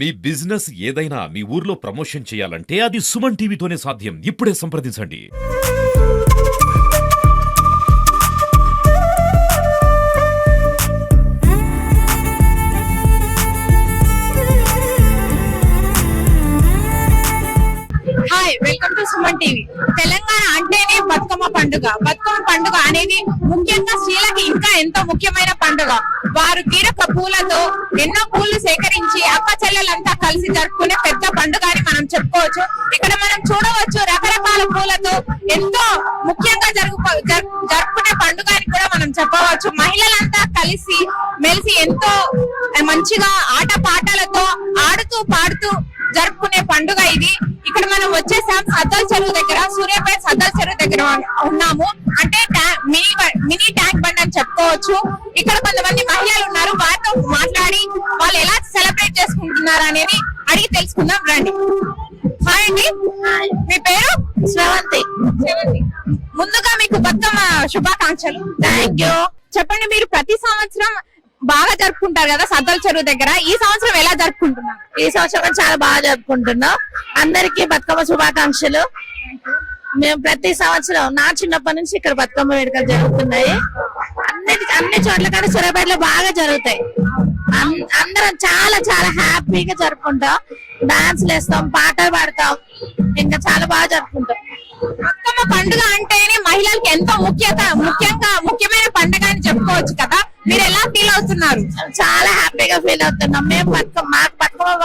మీ business ఏదైనా మీ ఊర్లో promotion చేయాలంటే అది సుమన్ టీవీతోనే సాధ్యం. ఇప్పుడే సంప్రదించండి. Hi, welcome to Suman TV. Telangana అంటేనే బతుకమ్మ పండుగ. బతుకమ్మ పండుగ అనేది ముఖ్యంగా స్త్రీలకి ఇంకా ఎంతో ముఖ్యమైన పండుగ. వారు కీరక పూలతో ఎన్నో పూలు సేకరించి అక్క చెల్లెలంతా కలిసి జరుపుకునే పెద్ద పండుగ అని మనం చెప్పుకోవచ్చు. ఇక్కడ మనం చూడవచ్చు రకరకాల పూలతో ఎంతో ముఖ్యంగా జరుపుకునే పండుగ అని కూడా మనం చెప్పవచ్చు. మహిళలంతా కలిసి మెలిసి ఎంతో మంచిగా ఆట పాటలతో ఆడుతూ పాడుతూ జరుపుకునే పండుగ ఇది. ఇక్కడ మనం వచ్చేసాం సద్దల్ చెరువు దగ్గర, సూర్యాపేట సద్దల్ చెరువు దగ్గర ఉన్నాము. అంటే మినీ ట్యాంక్ బండ్ అని చెప్పుకోవచ్చు. ఇక్కడ కొంతమంది మహిళలు ఉన్నారు, వారితో మాట్లాడి వాళ్ళు ఎలా సెలబ్రేట్ చేసుకుంటున్నారు అనేది అడిగి తెలుసుకుందాం రండి. హాయ్ అండి, మీ పేరు? శ్రవంతి. ముందుగా మీకు బతుకమ్మ శుభాకాంక్షలు. Thank you. చెప్పండి, మీరు ప్రతి సంవత్సరం బాగా జరుపుకుంటారు కదా సద్దల్ చెరువు దగ్గర, ఈ సంవత్సరం ఎలా జరుపుకుంటున్నారు? ఈ సంవత్సరం చాలా బాగా జరుపుకుంటున్నాం. అందరికి బతుకమ్మ శుభాకాంక్షలు. మేము ప్రతి సంవత్సరం నా చిన్నప్పటి నుంచి ఇక్కడ బతుకమ్మ వేడుకలు జరుగుతున్నాయి. అన్ని చోట్ల కానీ సూర్యాపేటలో బాగా జరుగుతాయి. అందరం చాలా చాలా హ్యాపీగా జరుపుకుంటాం. డాన్స్లు వేస్తాం, పాటలు పాడతాం, ఇంకా చాలా బాగా జరుపుకుంటాం. బతుకమ్మ పండుగ అంటేనే మహిళలకు ఎంతో ముఖ్యమైన పండుగ అని చెప్పుకోవచ్చు కదా. మీరు ఎలా ఫీల్ అవుతున్నారు? చాలా హ్యాపీగా ఫీల్ అవుతున్నాం. మేము మాకు బతుకమ్మ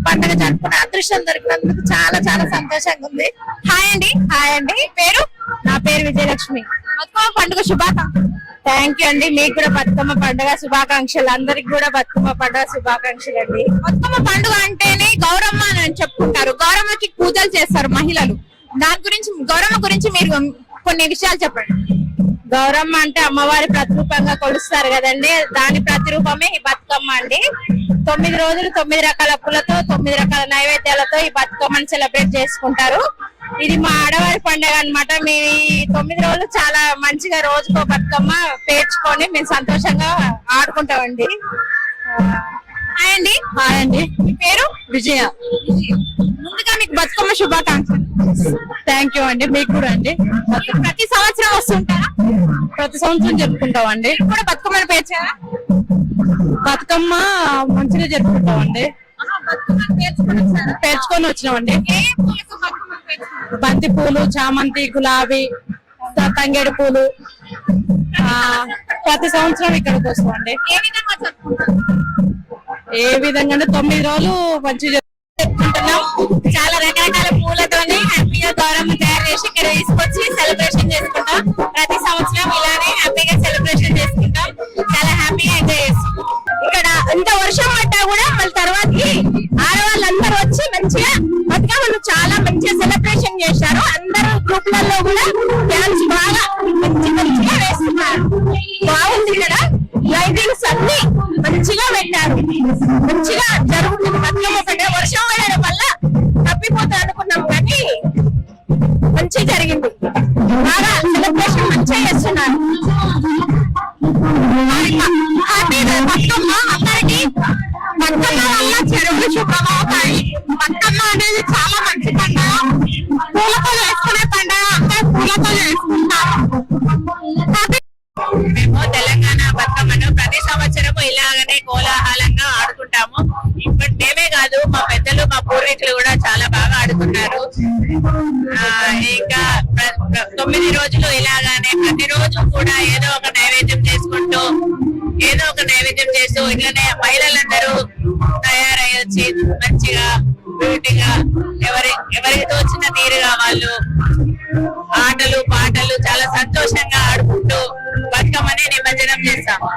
పండుగ జరుపుకునే అదృష్టం దొరికినందుకు చాలా చాలా సంతోషంగా ఉంది. హాయ్ అండి. హాయ్ అండి. పేరు? నా పేరు విజయలక్ష్మి. బతుకమ్మ పండుగ శుభాకాంక్షలు. థ్యాంక్ యూ అండి. మీకు కూడా బతుకమ్మ పండుగ శుభాకాంక్షలు. అందరికి కూడా బతుకమ్మ పండుగ శుభాకాంక్షలు అండి. బతుకమ్మ పండుగ అంటేనే గౌరమ్మ అని చెప్పుకుంటారు. గౌరమ్మకి పూజలు చేస్తారు మహిళలు. దాని గురించి, గౌరమ్మ గురించి మీరు కొన్ని విషయాలు చెప్పండి. గౌరమ్మ అంటే అమ్మవారి ప్రతిరూపంగా కొలుస్తారు కదండి, దాని ప్రతిరూపమే ఈ బతుకమ్మ అండి. 9 రోజులు 9 రకాల పూలతో 9 రకాల నైవేద్యాలతో ఈ బతుకమ్మని సెలబ్రేట్ చేసుకుంటారు. ఇది మా ఆడవారి పండుగ అన్నమాట. మేము ఈ 9 రోజులు చాలా మంచిగా రోజుకో బతుకమ్మ పేర్చుకొని మేము సంతోషంగా ఆడుకుంటామండి. హాయ్ అండి. హాయ్ అండి. మీ పేరు? విజయ. ముందుగా మీకు బతుకమ్మ శుభాకాంక్షలు. థ్యాంక్ యూ అండి. మీకు కూడా అండి. ప్రతి సంవత్సరం వస్తుంటారా? ప్రతి సంవత్సరం జరుపుకుంటాం అండి. మీరు కూడా బతుకమ్మను పేర్చారా? బతుకమ్మ మంచిగా జరుపుకుంటాం అండి. పేర్చుకొని వచ్చినామండి. బంతి పూలు, చామంతి, గులాబీ, తంగేడు పూలు. ప్రతి సంవత్సరం ఇక్కడికి వస్తామండి. ఏ విధంగా అంటే 9 రోజులు మంచిగా జరుపుకుంటున్నాం. చాలా రకరకాల పూలతోని హ్యాపీగా గౌరమ్మ తయారు చేసి ఇక్కడ తీసుకొచ్చి సెలబ్రేషన్ చేసుకుంటాం. ప్రతి సంవత్సరం ఇలానే హ్యాపీగా సెలబ్రేషన్ చేసుకుంటాం. చాలా హ్యాపీగా ఎంజాయ్ చేస్తాం. ఇక్కడ ఇంత వర్షం పడ్డా కూడా మళ్ళీ తర్వాతకి ఆడవాళ్ళందరూ వచ్చి మంచిగా బతుకమ్మను చాలా మంచిగా సెలబ్రేషన్ చేశారు. అందరూ గ్రూప్లలో కూడా డాన్స్ బాగా మంచిగా వేస్తున్నారు. బాగుంది. ఇక్కడ లైటింగ్స్ అన్ని మంచిగా పెట్టారు. మంచిగా జరుగుతుంది బతుకమ్మ పండుగ. వర్షం పడడం వల్ల తప్పిపోతా అనుకున్నాం కానీ మంచిగా జరిగింది. బాగా సెలబ్రేషన్ మంచిగా చేస్తున్నారు. హ్యాపీ బతుకమ్మ. అందరికి బతుకమ్మ వల్ల చెరువులు శుభ్రమవుతాయి. బతుకమ్మ అనేది చాలా మంచి పండుగ. పూలతో చేసుకునే పండుగ. అందరూ పూలతో చేసుకుంటారు. మేము తెలంగాణ బతుకమ్మను ప్రతి సంవత్సరము ఇలాగనే కోలాహలంగా ఆడుకుంటాము. ఇప్పుడు మేమే కాదు, మా పెద్దలు, మా పూర్వీకులు కూడా చాలా బాగా ఆడుతున్నారు. ఇంకా 9 రోజులు ఇలాగానే ప్రతిరోజు కూడా ఏదో ఒక నైవేద్యం చేస్తూ ఇట్లానే మహిళలందరూ తయారై వచ్చి మంచిగా బ్యూటీగా ఎవరికి తోచిన తీరుగా వాళ్ళు ఆటలు పాటలు చాలా సంతోషంగా ఆడుకుంటూ బతుకమ్మని నిమజ్జనం చేస్తాము.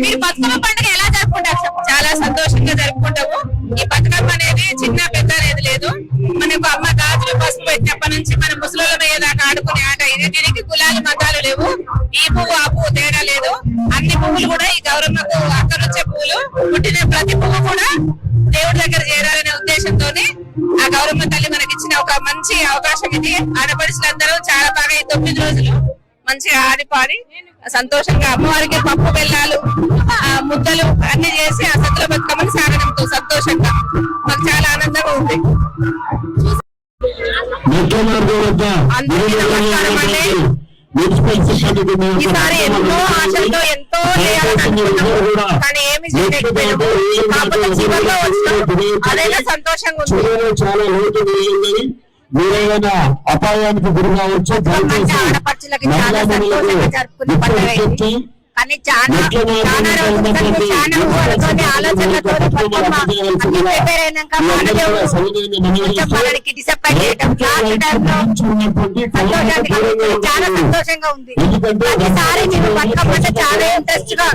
మీరు బతుకమ్మ పండుగ ఎలా జరుపుకుంటారు? చాలా సంతోషంగా జరుపుకుంటాము. ఈ బతుకమ్మ అనేది చిన్న పెద్ద అనేది లేదు. మనకు అమ్మ గాజులు పసుపు పెట్టినప్పటి నుంచి మన ముసలిల మీద దాకా ఆడుకునే ఆట ఇది. దీనికి కులాలు మతాలు లేవు. ఈ పువ్వు ఆ పువ్వు తేడా లేదు. అన్ని పువ్వులు కూడా ఈ గౌరమ్మకు అక్కడ వచ్చే పువ్వులు. పుట్టిన ప్రతి పువ్వు కూడా దేవుడి దగ్గర చేరాలనే ఉద్దేశంతో ఆ గౌరమ్మ తల్లి మనకిచ్చిన ఒక మంచి అవకాశం ఇది. ఆడపడుచులందరూ చాలా బాగా ఈ 9 రోజులు మంచిగా ఆడి పాడి సంతోషంగా అమ్మవారికి పప్పు బెల్లాలు ముద్దలు అన్ని చేసి ఆ సద్దుల బతుకమ్మని సాగడంతో సంతోషంగా మాకు చాలా ఆనందంగా ఉంది. అందరికీ నమస్కారం అండి. ఈసారి ఎంతో ఆశలతో ఎంతో చేయాలని అనుకున్నాము, కానీ ఏమి చేయలేకపోయాము. కాకపోతే చివరిలో వచ్చినాము, అదైనా సంతోషంగా ఉంది. చాలా లోటు మీరేమైనా అపాయానికి గురి కావచ్చు. ఆడపడుచులకి చాలా సంతోషంగా జరుపుకునే పండుగ ఇది. కానీ చాలా ఊహలతోని ఆలోచనలతో ప్రిపేర్ అయినాక వాళ్ళకి డిసప్పాయింట్ చేయడం లాస్ట్ టైంలో సంతోషాన్ని చాలా సంతోషంగా ఉంది. ఈసారి నేను బతుకమ్మ అంటే చాలా ఇంట్రెస్ట్ గా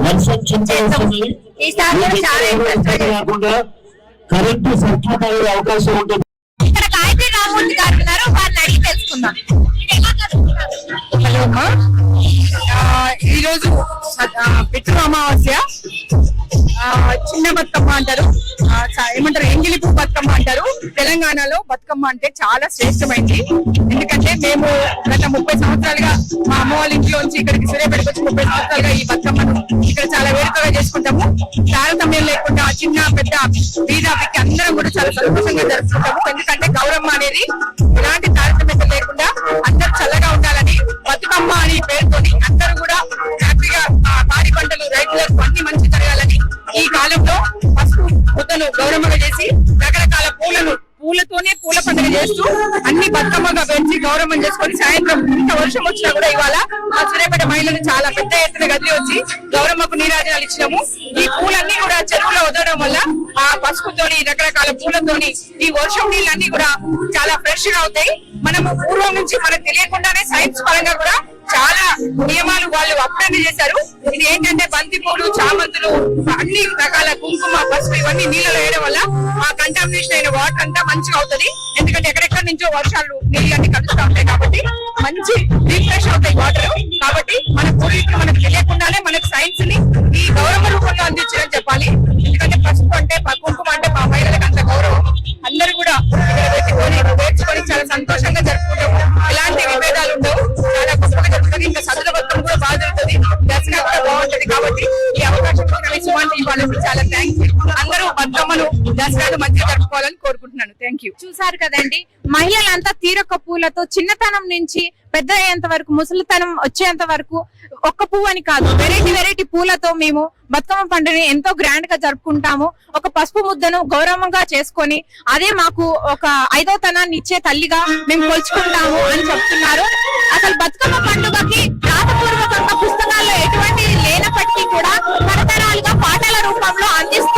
చేస్తాం. ఈసారి కూడా చాలా ఇంట్రెస్ట్ గా కరెంటు సర్క్యూట్ అయ్యే అవకాశం ఉంటుంది. ఇక్కడ గాయత్రి రామూర్తి గారు ఉన్నారు, వారిని అడిగి తెలుసుకుందాం. హలో అమ్మా, ఈరోజు పితృ అమావాస్య, చిన్న బతుకమ్మ అంటారు, ఏమంటారు ఎంగిలి పువ్వు బతుకమ్మ అంటారు. తెలంగాణలో బతుకమ్మ అంటే చాలా శ్రేష్టమైంది. ఎందుకంటే మేము గత 30 సంవత్సరాలుగా మా అమ్మ వాళ్ళ ఇంట్లోంచి ఇక్కడికి సూర్యాపేటకు వచ్చి 30 సంవత్సరాలుగా ఈ బతుకమ్మను ఇక్కడ చాలా వేడుకగా చేసుకుంటాము. తారతమ్యం లేకుండా చిన్న పెద్ద బీదాపికి అందరం కూడా చాలా సంతోషంగా జరుపుకుంటాము. ఎందుకంటే గౌరమ్మ అనేది ఎలాంటి తారతమ్యం లేకుండా అందరూ చల్లగా ఉండాలని బతుకమ్మ అనే పేరుతోని అందరూ కూడా హ్యాపీగా పాడి పంటలు రైతులకు అన్ని మంచి జరగాలని ఈ కాలంలో పసుపు ముద్దను గౌరమ్మగా చేసి రకరకాల పూలతోనే పూల పండుగ చేస్తూ అన్ని బతుకమ్మగా పెంచి గౌరవం చేసుకొని సాయంత్రం ఇంత వర్షం వచ్చినా కూడా ఇవాళ ఆ సూర్యాపేట మహిళలు చాలా పెద్ద ఎత్తున కదిలి వచ్చి గౌరమ్మకు నీరాజనాలు ఇచ్చినాము. ఈ పూలన్నీ కూడా చెరువులో వదలడం వల్ల ఆ పసుపుతోని రకరకాల పూలతోని ఈ వర్షం నీళ్ళన్నీ కూడా చాలా ఫ్రెష్ గా అవుతాయి. మనము పూర్వం నుంచి మనకు తెలియకుండానే సైన్స్ పరంగా కూడా చాలా నియమాలు వాళ్ళు అప్లై చేశారు. ఇది ఏంటంటే బంతి పూలు, చామంతులు, అన్ని రకాల కుంకుమ, పసుపు ఇవన్నీ నీళ్ళలో వేయడం వల్ల ఆ కంటామినేషన్ అయిన వాటర్ అంతా మంచిగా అవుతుంది. ఎందుకంటే ఎక్కడెక్కడి నుంచో వర్షాలు నీళ్ళు అన్ని కలుస్తూ ఉంటాయి కాబట్టి మంచి రిఫ్రెష్ అవుతాయి వాటర్. కాబట్టి మన పూర్వీకులు మనకు తెలియకుండానే మనకు సైన్స్ ని ఈ గౌరవ రూపంలో అందించారని చెప్పాలి. ఎందుకంటే పసుపు అంటే కుంకుమ అంటే మా మహిళలకు అంత గౌరవం. అందరూ కూడా ఇక్కడ పెట్టుకొని నేర్చుకొని చాలా సంతోషంగా జరుపుకుంటాము. ఎలాంటి విభేదాలు ఉండవు, చాలా గొప్పగా జరుగుతుంది. ఇంకా సదుల బతుకమ్మ కూడా బాగా జరుగుతుంది, దర్శనం కూడా బాగుంటది. కాబట్టి ఈ అవకాశం సుమంటి వాళ్ళకి చాలా థ్యాంక్స్. అందరూ బతుకమ్మను దసరాను మంచిగా జరుపుకోవాలని కోరుకుంటున్నాను. Thank you. చూసారు కదండి, మహిళలంతా తీరొక్క పూలతో చిన్నతనం నుంచి పెద్ద అయ్యేంత వరకు, ముసలితనం వచ్చేంత వరకు ఒక్క పువ్వు అని కాదు, వెరైటీ పూలతో మేము బతుకమ్మ పండుగని ఎంతో గ్రాండ్ గా జరుపుకుంటాము. ఒక పసుపు ముద్దను గౌరవంగా చేసుకొని అదే మాకు ఒక 5వ తనాన్ని ఇచ్చే తల్లిగా మేము కొలుచుకుంటాము అని చెప్తున్నారు. అసలు బతుకమ్మ పండుగకి రాతపూర్వకంగా పుస్తకాల్లో ఎటువంటి లేనప్పటికీ కూడా తరతరాలుగా పాటల రూపంలో అందిస్తూ